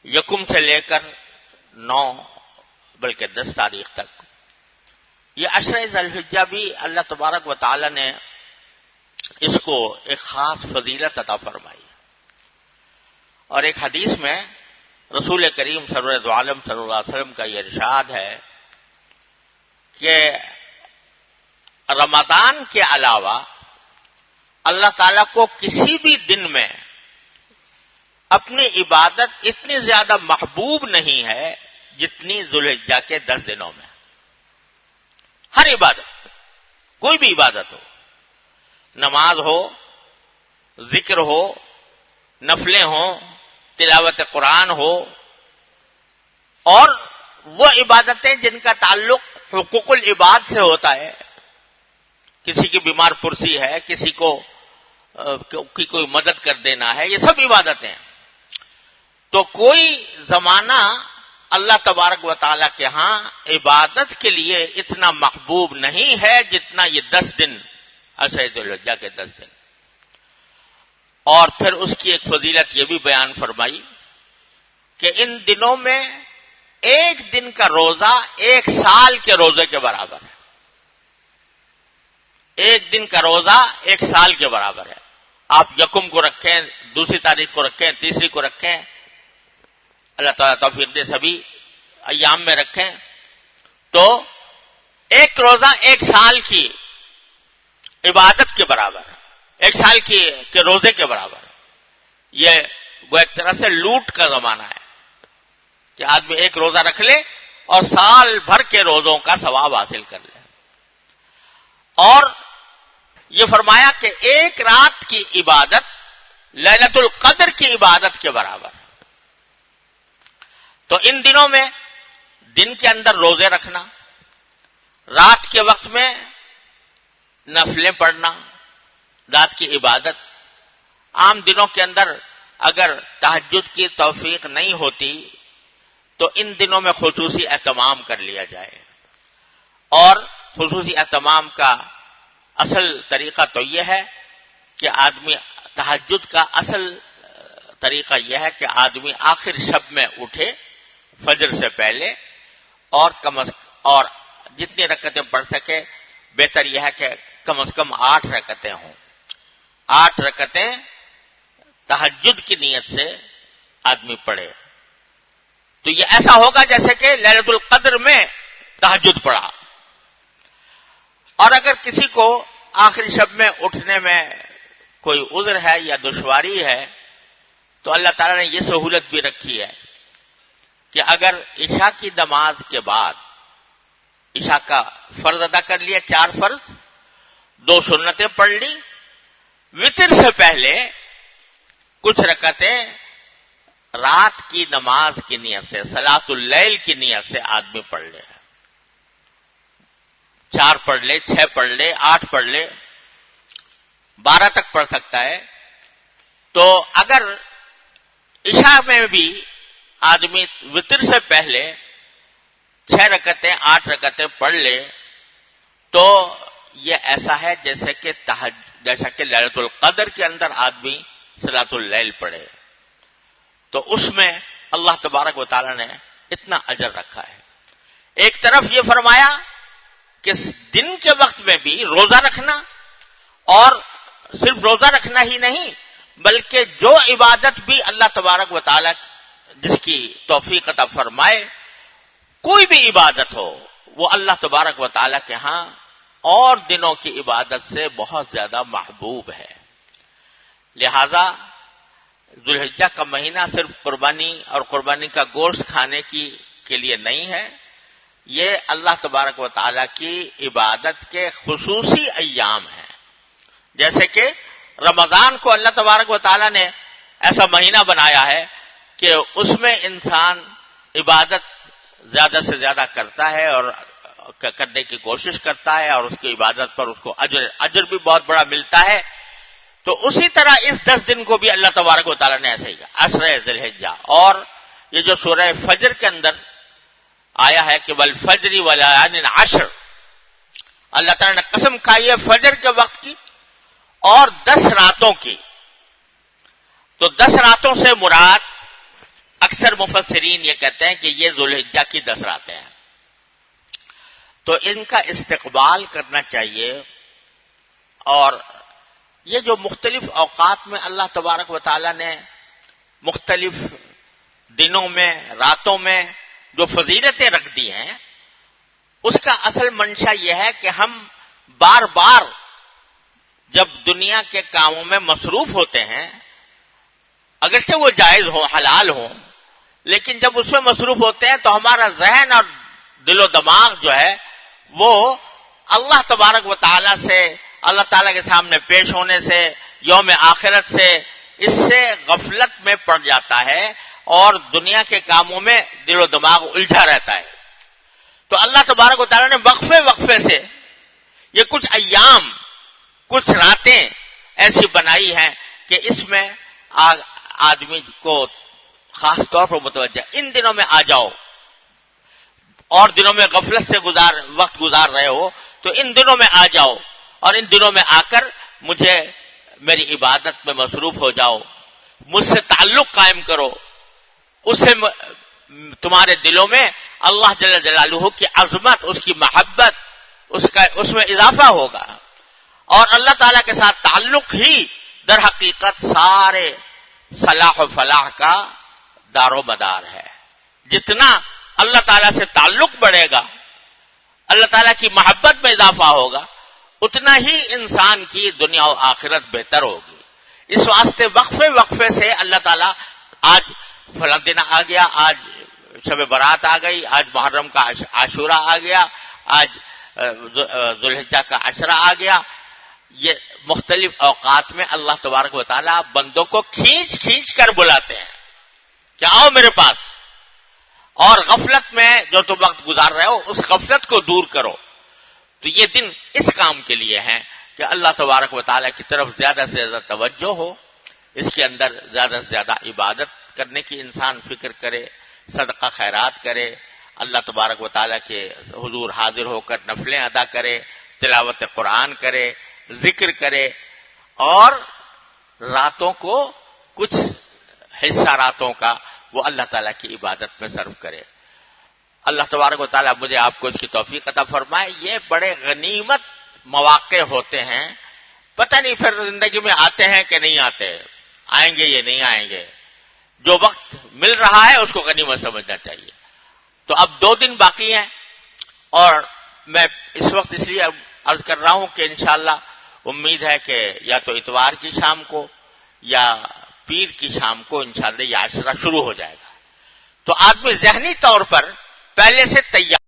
یکم سے لے کر 9 بلکہ 10 تاریخ تک یہ عشرہ ذی الحجہ بھی اللہ تبارک و تعالی نے اس کو ایک خاص فضیلت عطا فرمائی. اور ایک حدیث میں رسول کریم سرور عالم صلی اللہ علیہ وسلم کا یہ ارشاد ہے کہ رمضان کے علاوہ اللہ تعالیٰ کو کسی بھی دن میں اپنی عبادت اتنی زیادہ محبوب نہیں ہے جتنی ذی الحجہ کے 10 دنوں میں. ہر عبادت، کوئی بھی عبادت ہو، نماز ہو، ذکر ہو، نفلیں ہوں، تلاوت قرآن ہو، اور وہ عبادتیں جن کا تعلق حقوق العباد سے ہوتا ہے، کسی کی بیمار پرسی ہے، کسی کو کی کوئی مدد کر دینا ہے، یہ سب عبادتیں ہیں. تو کوئی زمانہ اللہ تبارک و تعالیٰ کے ہاں عبادت کے لیے اتنا محبوب نہیں ہے جتنا یہ 10 دن عشرہ ذی الحجہ کے 10 دن. اور پھر اس کی ایک فضیلت یہ بھی بیان فرمائی کہ ان دنوں میں ایک دن کا روزہ 1 سال کے روزے کے برابر ہے. ایک دن کا روزہ 1 سال کے برابر ہے. آپ یکم کو رکھیں، دوسری تاریخ کو رکھیں، تیسری کو رکھیں، اللہ تعالیٰ توفیق دے سبھی ایام میں رکھیں، تو ایک روزہ 1 سال کی عبادت کے برابر ہے، 1 سال کے روزے کے برابر ہے. یہ وہ ایک طرح سے لوٹ کا زمانہ ہے کہ آدمی ایک روزہ رکھ لے اور سال بھر کے روزوں کا ثواب حاصل کر لے. اور یہ فرمایا کہ ایک رات کی عبادت لیلۃ القدر کی عبادت کے برابر ہے. تو ان دنوں میں دن کے اندر روزے رکھنا، رات کے وقت میں نفلیں پڑھنا، رات کی عبادت. عام دنوں کے اندر اگر تہجد کی توفیق نہیں ہوتی تو ان دنوں میں خصوصی اہتمام کر لیا جائے. اور خصوصی اہتمام کا اصل طریقہ تو یہ ہے کہ آدمی تہجد کا اصل طریقہ یہ ہے کہ آدمی آخر شب میں اٹھے فجر سے پہلے، اور جتنی رکعتیں پڑھ سکے بہتر یہ ہے کہ کم از کم 8 رکعتیں ہوں. 8 رکعتیں تہجد کی نیت سے آدمی پڑھے تو یہ ایسا ہوگا جیسے کہ لیلۃ القدر میں تہجد پڑھا. اور اگر کسی کو آخری شب میں اٹھنے میں کوئی عذر ہے یا دشواری ہے تو اللہ تعالیٰ نے یہ سہولت بھی رکھی ہے کہ اگر عشاء کی نماز کے بعد عشاء کا فرض ادا کر لیا، 4 فرض، 2 سنتیں پڑھ لی، وتر سے پہلے کچھ رکعتیں رات کی نماز کی نیت سے، صلاۃ اللیل کی نیت سے آدمی پڑھ لے. 4 پڑھ لے، 6 پڑھ لے، 8 پڑھ لے، 12 تک پڑھ سکتا ہے. تو اگر عشاء میں بھی آدمی وتر سے پہلے 6 رکعتیں، 8 رکعتیں پڑھ لے تو یہ ایسا ہے جیسا کہ لیلۃ القدر کے اندر آدمی صلاۃ اللیل پڑھے. تو اس میں اللہ تبارک و تعالی نے اتنا اجر رکھا ہے. ایک طرف یہ فرمایا کہ دن کے وقت میں بھی روزہ رکھنا، اور صرف روزہ رکھنا ہی نہیں بلکہ جو عبادت بھی اللہ تبارک و تعالی جس کی توفیق عطا فرمائے، کوئی بھی عبادت ہو، وہ اللہ تبارک و تعالی کے ہاں اور دنوں کی عبادت سے بہت زیادہ محبوب ہے. لہذا ذی الحجہ کا مہینہ صرف قربانی اور قربانی کا گوشت کھانے کے لیے نہیں ہے، یہ اللہ تبارک و تعالی کی عبادت کے خصوصی ایام ہیں. جیسے کہ رمضان کو اللہ تبارک و تعالی نے ایسا مہینہ بنایا ہے کہ اس میں انسان عبادت زیادہ سے زیادہ کرتا ہے اور کرنے کی کوشش کرتا ہے، اور اس کی عبادت پر اس کو اجر بھی بہت بڑا ملتا ہے. تو اسی طرح اس 10 دن کو بھی اللہ تبارک و تعالی نے ایسے ہی کہا، عشرہ ذی الحجہ. اور یہ جو سورہ فجر کے اندر آیا ہے کہ والفجر وليال عشر، اللہ تعالی نے قسم کھائی ہے فجر کے وقت کی اور 10 راتوں کی. تو 10 راتوں سے مراد اکثر مفسرین یہ کہتے ہیں کہ یہ ذوالحجہ کی 10 راتیں ہیں، تو ان کا استقبال کرنا چاہیے. اور یہ جو مختلف اوقات میں اللہ تبارک و تعالی نے مختلف دنوں میں راتوں میں جو فضیلتیں رکھ دی ہیں، اس کا اصل منشا یہ ہے کہ ہم بار بار جب دنیا کے کاموں میں مصروف ہوتے ہیں، اگرچہ وہ جائز ہو حلال ہو، لیکن جب اس میں مصروف ہوتے ہیں تو ہمارا ذہن اور دل و دماغ جو ہے وہ اللہ تبارک و تعالی سے، اللہ تعالیٰ کے سامنے پیش ہونے سے، یوم آخرت سے، اس سے غفلت میں پڑ جاتا ہے اور دنیا کے کاموں میں دل و دماغ الجھا رہتا ہے. تو اللہ تبارک و تعالیٰ نے وقفے وقفے سے یہ کچھ ایام، کچھ راتیں ایسی بنائی ہیں کہ اس میں آدمی کو خاص طور پر متوجہ، ان دنوں میں آ جاؤ، اور دنوں میں غفلت سے وقت گزار رہے ہو تو ان دنوں میں آ جاؤ، اور ان دنوں میں آ کر مجھے میری عبادت میں مصروف ہو جاؤ، مجھ سے تعلق قائم کرو. اس سے تمہارے دلوں میں اللہ جل جلالہ کی عظمت، اس کی محبت، اس میں اضافہ ہوگا. اور اللہ تعالیٰ کے ساتھ تعلق ہی در حقیقت سارے صلاح و فلاح کا دار و مدار ہے. جتنا اللہ تعالیٰ سے تعلق بڑھے گا، اللہ تعالیٰ کی محبت میں اضافہ ہوگا، اتنا ہی انسان کی دنیا و آخرت بہتر ہوگی. اس واسطے وقفے وقفے سے اللہ تعالیٰ، آج فلاں دن آ گیا، آج شب برات آ گئی، آج محرم کا عاشورہ آ گیا، آج ذوالحجہ کا عشرہ آ گیا، یہ مختلف اوقات میں اللہ تبارک و تعالیٰ بندوں کو کھینچ کھینچ کر بلاتے ہیں کہ آؤ میرے پاس، اور غفلت میں جو تم وقت گزار رہے ہو اس غفلت کو دور کرو. تو یہ دن اس کام کے لیے ہیں کہ اللہ تبارک و تعالیٰ کی طرف زیادہ سے زیادہ توجہ ہو، اس کے اندر زیادہ سے زیادہ عبادت کرنے کی انسان فکر کرے، صدقہ خیرات کرے، اللہ تبارک و تعالیٰ کے حضور حاضر ہو کر نفلیں ادا کرے، تلاوت قرآن کرے، ذکر کرے، اور راتوں کو کچھ حصہ راتوں کا وہ اللہ تعالیٰ کی عبادت میں صرف کرے. اللہ تبارک و تعالیٰ مجھے آپ کو اس کی توفیق عطا فرمائے. یہ بڑے غنیمت مواقع ہوتے ہیں، پتہ نہیں پھر زندگی میں آتے ہیں کہ نہیں آتے، آئیں گے یا نہیں آئیں گے. جو وقت مل رہا ہے اس کو غنیمت سمجھنا چاہیے. تو اب 2 دن باقی ہیں، اور میں اس وقت اس لیے عرض کر رہا ہوں کہ انشاءاللہ امید ہے کہ یا تو اتوار کی شام کو یا پیر کی شام کو انشاءاللہ یہ عاشورہ شروع ہو جائے گا. تو آدمی ذہنی طور پر پہلے سے تیار